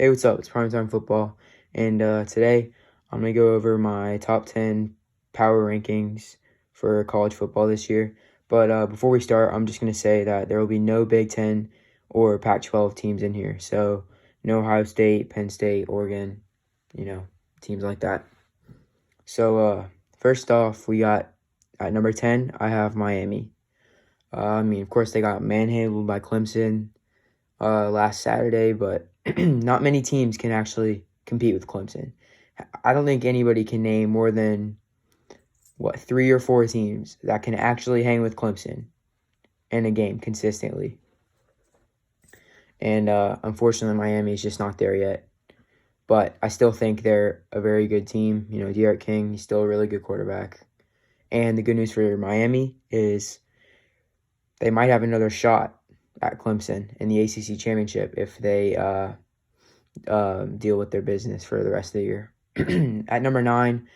Hey, what's up? It's Primetime Football, and today I'm going to go over my top 10 power rankings for college football this year. But before we start, I'm just going to say that there will be no Big Ten or Pac-12 teams in here. So, no Ohio State, Penn State, Oregon, teams like that. So, first off, we got at number 10, I have Miami. Of course, they got manhandled by Clemson last Saturday, but not many teams can actually compete with Clemson. I don't think anybody can name more than, 3 or 4 teams that can actually hang with Clemson in a game consistently. And unfortunately, Miami is just not there yet. But I still think they're a very good team. D'Eriq King, he's still a really good quarterback. And the good news for Miami is they might have another shot at Clemson in the ACC championship if they deal with their business for the rest of the year. At number 9,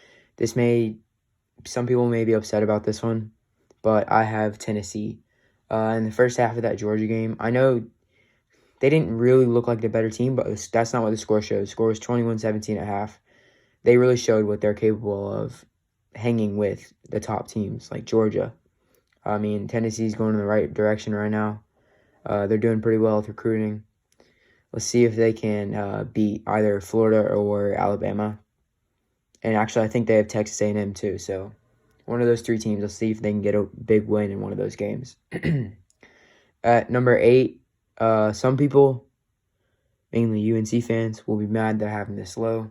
some people may be upset about this one, but I have Tennessee. In the first half of that Georgia game, I know they didn't really look like the better team, but that's not what the score showed. The score was 21-17 at half. They really showed what they're capable of hanging with the top teams like Georgia. Tennessee's going in the right direction right now. They're doing pretty well with recruiting. Let's see if they can beat either Florida or Alabama. And actually, I think they have Texas A&M too. So one of those 3 teams, let's see if they can get a big win in one of those games. At number 8, some people, mainly UNC fans, will be mad that I have them this low.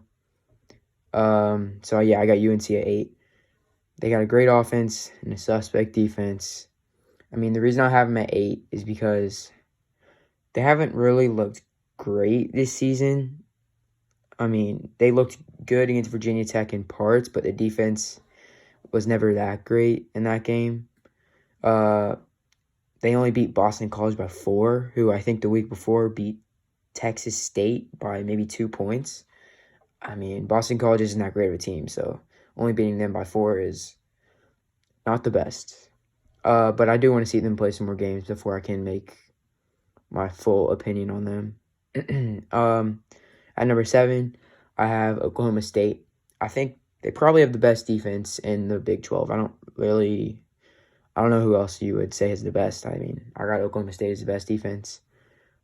I got UNC at 8. They got a great offense and a suspect defense. The reason I have them at 8 is because they haven't really looked great this season. They looked good against Virginia Tech in parts, but the defense was never that great in that game. They only beat Boston College by 4, who I think the week before beat Texas State by maybe 2 points. Boston College isn't that great of a team, so only beating them by 4 is not the best. But I do want to see them play some more games before I can make my full opinion on them. At number 7, I have Oklahoma State. I think they probably have the best defense in the Big 12. I don't know who else you would say is the best. I got Oklahoma State as the best defense.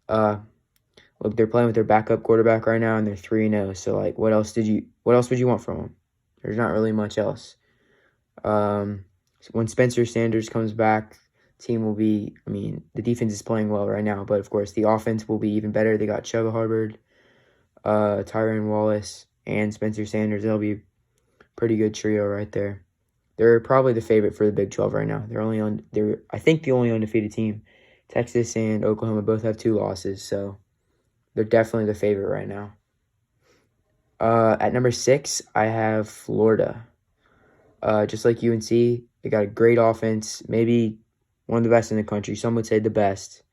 Look, they're playing with their backup quarterback right now, and they're 3-0. So, what else would you want from them? There's not really much else. When Spencer Sanders comes back, team will be, the defense is playing well right now, but of course the offense will be even better. They got Chuba Hubbard, Tyrone Wallace, and Spencer Sanders. They'll be a pretty good trio right there. They're probably the favorite for the Big 12 right now. I think the only undefeated team. Texas and Oklahoma both have 2 losses, so they're definitely the favorite right now. At number 6, I have Florida. Just like UNC, they got a great offense, maybe one of the best in the country. Some would say the best,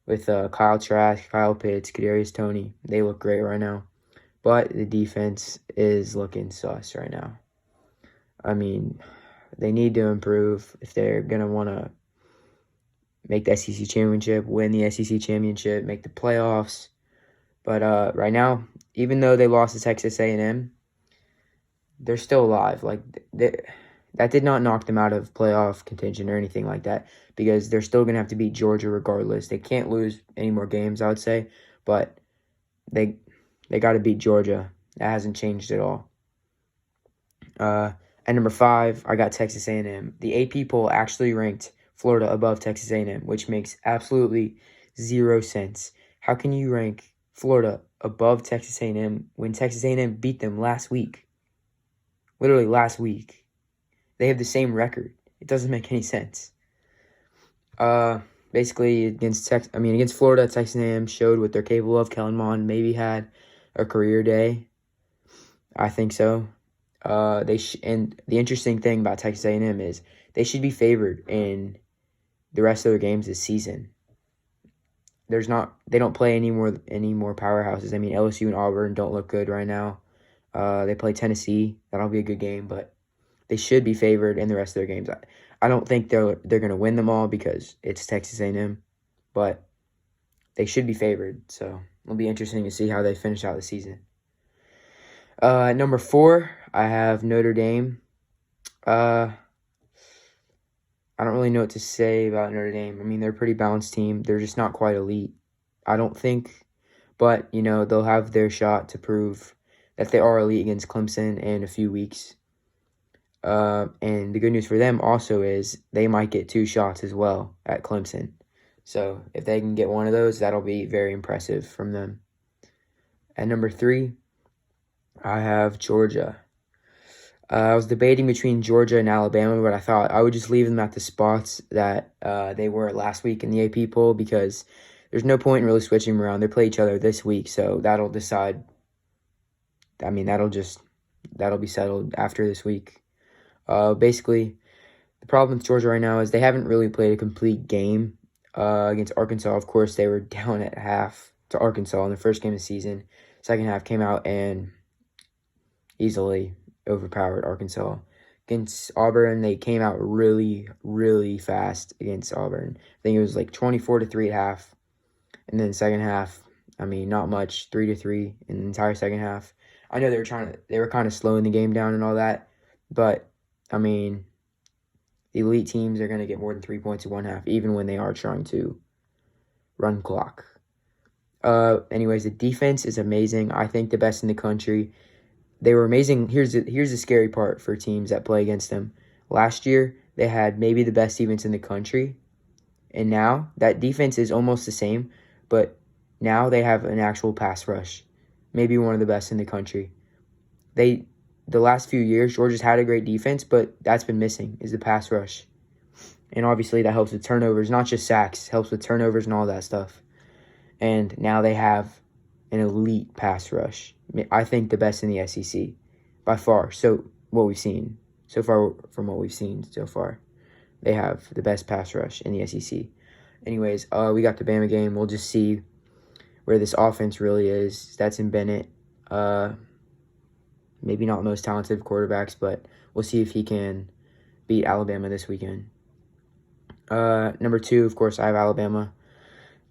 with Kyle Trask, Kyle Pitts, Kadarius Toney. They look great right now, but the defense is looking sus right now. They need to improve if they're going to want to make the SEC championship, win the SEC championship, make the playoffs. But right now, even though they lost to Texas A&M, they're still alive. That did not knock them out of playoff contention or anything like that, because they're still going to have to beat Georgia regardless. They can't lose any more games, I would say, but they got to beat Georgia. That hasn't changed at all. At number 5, I got Texas A&M. The AP poll actually ranked Florida above Texas A&M, which makes absolutely 0 sense. How can you rank Florida above Texas A&M when Texas A&M beat them last week? Literally last week. They have the same record. It doesn't make any sense. Basically, against Florida, Texas A&M showed what they're capable of. Kellen Mond maybe had a career day. I think so. And the interesting thing about Texas A&M is they should be favored in the rest of their games this season. They don't play any more powerhouses. LSU and Auburn don't look good right now. They play Tennessee. That'll be a good game, but they should be favored in the rest of their games. I don't think they're going to win them all because it's Texas A&M, but they should be favored. So It'll be interesting to see how they finish out the season. At number 4, I have Notre Dame. I don't really know what to say about Notre Dame. I mean, they're a pretty balanced team. They're just not quite elite, I don't think. But, they'll have their shot to prove that they are elite against Clemson in a few weeks. And the good news for them also is they might get 2 shots as well at Clemson. So if they can get one of those, that'll be very impressive from them. At number 3, I have Georgia. I was debating between Georgia and Alabama, but I thought I would just leave them at the spots that they were last week in the AP poll, because there's no point in really switching them around. They play each other this week, so that'll decide. I mean, that'll be settled after this week. Basically, the problem with Georgia right now is they haven't really played a complete game against Arkansas. Of course, they were down at half to Arkansas in the first game of the season. Second half came out and easily overpowered Arkansas. Against Auburn, they came out really, really fast against Auburn. I think it was like 24-3 at half. And then second half, I mean, not much, 3-3 in the entire second half. I know they were kind of slowing the game down and all that, but I mean, the elite teams are going to get more than 3 points in one half, even when they are trying to run clock. Anyways, the defense is amazing. I think the best in the country. They were amazing. Here's the scary part for teams that play against them. Last year, they had maybe the best defense in the country, and now that defense is almost the same, but now they have an actual pass rush, maybe one of the best in the country. The last few years, Georgia's had a great defense, but that's been missing, is the pass rush. And obviously that helps with turnovers, not just sacks, helps with turnovers and all that stuff. And now they have an elite pass rush. I think the best in the SEC by far. So what we've seen so far, they have the best pass rush in the SEC. Anyways, we got the Bama game. We'll just see where this offense really is. Stetson Bennett, maybe not most talented quarterbacks, but we'll see if he can beat Alabama this weekend. Number 2, of course, I have Alabama.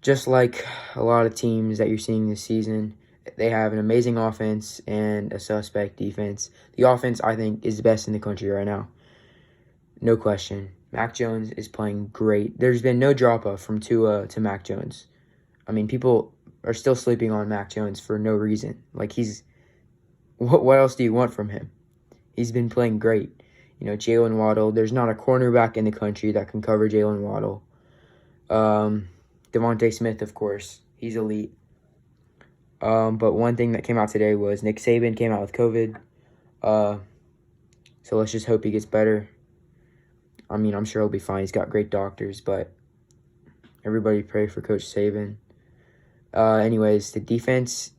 Just like a lot of teams that you're seeing this season, they have an amazing offense and a suspect defense. The offense, I think, is the best in the country right now. No question. Mac Jones is playing great. There's been no drop-off from Tua to Mac Jones. I mean, people are still sleeping on Mac Jones for no reason. Like, what else do you want from him? He's been playing great. Jalen Waddle, there's not a cornerback in the country that can cover Jalen Waddle. Devontae Smith, of course, he's elite. But one thing that came out today was Nick Saban came out with COVID. So let's just hope he gets better. I mean, I'm sure he'll be fine. He's got great doctors, but everybody pray for Coach Saban. Anyways, the defense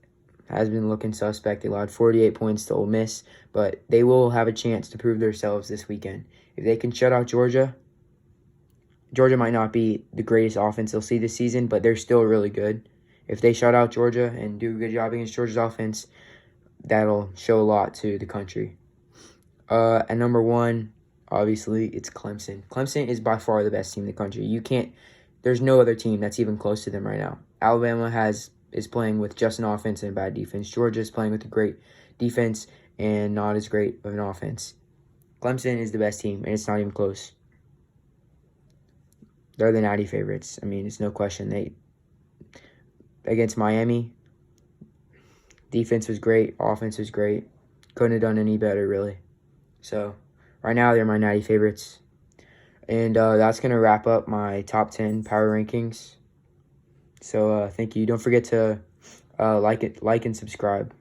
has been looking suspect. They allowed 48 points to Ole Miss, but they will have a chance to prove themselves this weekend. If they can shut out Georgia might not be the greatest offense they'll see this season, but they're still really good. If they shut out Georgia and do a good job against Georgia's offense, that'll show a lot to the country. At number 1, obviously, it's Clemson. Clemson is by far the best team in the country. There's no other team that's even close to them right now. Alabama is playing with just an offense and a bad defense. Georgia is playing with a great defense and not as great of an offense. Clemson is the best team, and it's not even close. They're the natty favorites. I mean, it's no question. Against Miami, defense was great, offense was great. Couldn't have done any better, really. So, right now, they're my natty favorites. And that's going to wrap up my top 10 power rankings. So, thank you. Don't forget to like and subscribe.